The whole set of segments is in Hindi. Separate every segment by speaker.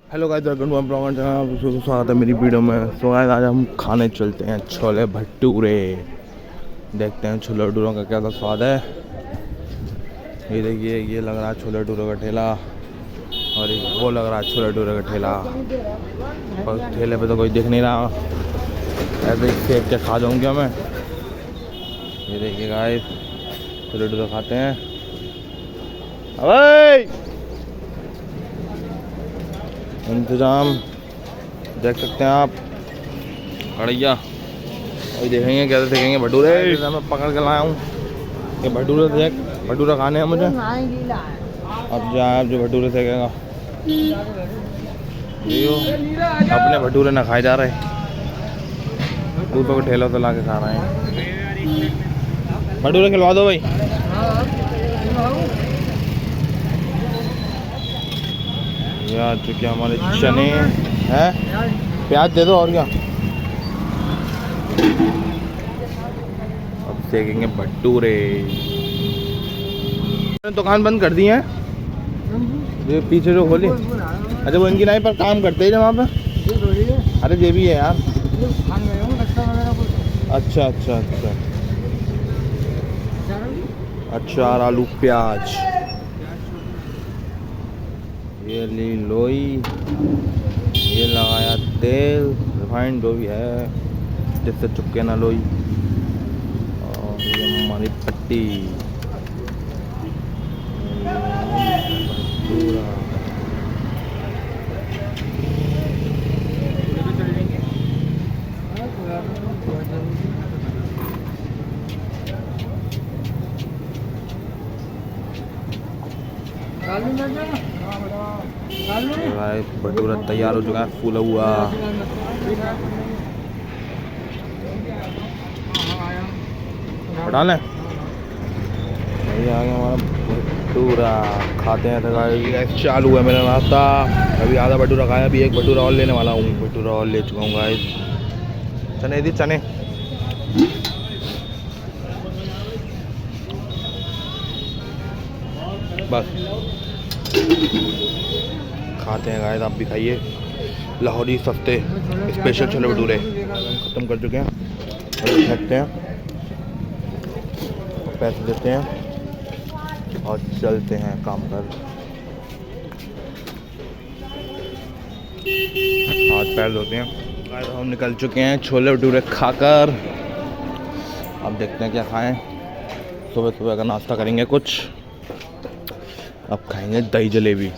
Speaker 1: Hello guys, welcome to my channel. स्वागत है मेरी वीडियो में। सो गाइस, आज हम खाने चलते हैं छोले भटूरे। देखते हैं छोले भटूरों का क्या स्वाद है। ये देखिए, ये लग रहा है छोले भटूरों का ठेला और वो लग रहा है छोले भटूरे का ठेला। और ठेले पे तो कोई दिख नहीं रहा, ऐसे ही सेक के खा जाऊँगा मैं। ये देखिए गाइस, छोले भटूरे खाते हैं। अरे इंतजाम देख सकते हैं आप, बढ़िया। अभी देखेंगे कैसे देखेंगे भटूरे। मैं पकड़ के लाया हूँ ये भटूरे। देख, भटूरे खाने हैं मुझे। अब जाए जो भटूरे सेकेगा, अपने भटूरे ना खाए जा रहे, दूसरों को ठेलों से ला के खा रहे हैं। भटूरे खिलवा दो भाई। यार जो क्या हमारे चने हैं, प्याज दे दो और क्या। अब सेकेंगे भटूरे। दुकान बंद कर दी है ये पीछे जो खोली। अच्छा, वो इनकी नाई पर काम करते हैं वहाँ पे। अरे ये भी है यार। अच्छा अच्छा अच्छा, अचार, आलू, प्याज। ये ली लोई, ये लगाया तेल, रिफाइंड जो भी है जिससे चुपके ना लोई। और ये हमारी पट्टी। भटूरा तैयार हो चुका है, फूला हुआ। हटा लें, ये आ गया हमारा भटूरा। खाते हैं तो गाइस, चालू है मेरा नाश्ता। अभी आधा भटूरा खाया, अभी एक भटूरा और लेने वाला हूँ। भटूरा और ले चुका हूँ गाइस। चने दी, चने। बस खाते हैं गाइस, आप भी खाइए। लाहौरी सस्ते स्पेशल छोले भटूरे ख़त्म कर चुके हैं। और फेंकते हैं, पैसे देते हैं और चलते हैं काम पर। हाथ पैर धोते हैं गाइस। हम निकल चुके हैं छोले भटूरे खाकर। अब देखते हैं क्या खाएं। सुबह सुबह का नाश्ता करेंगे कुछ। अब खाएंगे दही जलेबी।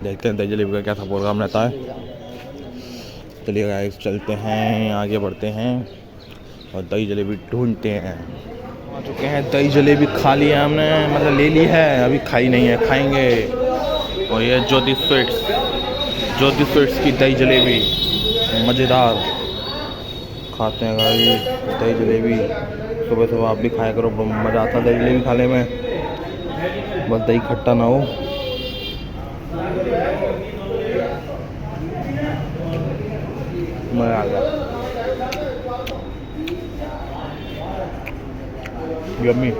Speaker 1: देखते हैं दही जलेबी का क्या था प्रोग्राम रहता है। चलिए गाइस, चलते हैं, आगे बढ़ते हैं और दही जलेबी ढूंढते हैं। आ चुके हैं, दही जलेबी खा लिया हमने, मतलब ले ली है, अभी खाई नहीं है, खाएंगे। और ये ज्योति स्वीट्स की दही जलेबी मज़ेदार। खाते हैं गाइस दही जलेबी। सुबह सुबह आप भी खाया करो, मज़ा आता है दही जलेबी खाने में। बस दही खट्टा ना हो। मज़ा आ गया, यम्मी।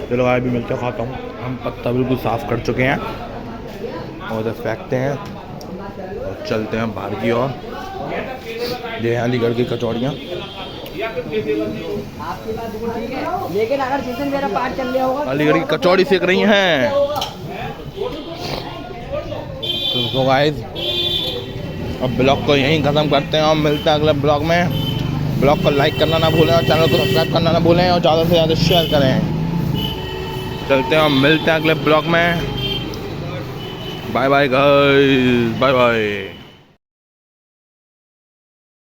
Speaker 1: चलो आए भी मिलते, खाता हूँ। हम पत्ता बिल्कुल साफ़ कर चुके हैं और इधर फेंकते हैं और चलते हैं बाहर की ओर। ये अलीगढ़ की कचौड़ियाँ। अलीगढ़ की कचौड़ी सेक रही हैं। तो गाइस, अब ब्लॉग को यहीं ख़त्म करते हैं और मिलते हैं अगले ब्लॉग में। ब्लॉग को लाइक करना ना भूलें और चैनल को सब्सक्राइब करना ना भूलें और ज़्यादा से ज़्यादा शेयर करें। चलते हैं और मिलते हैं अगले ब्लॉग में। Bye bye guys, bye bye.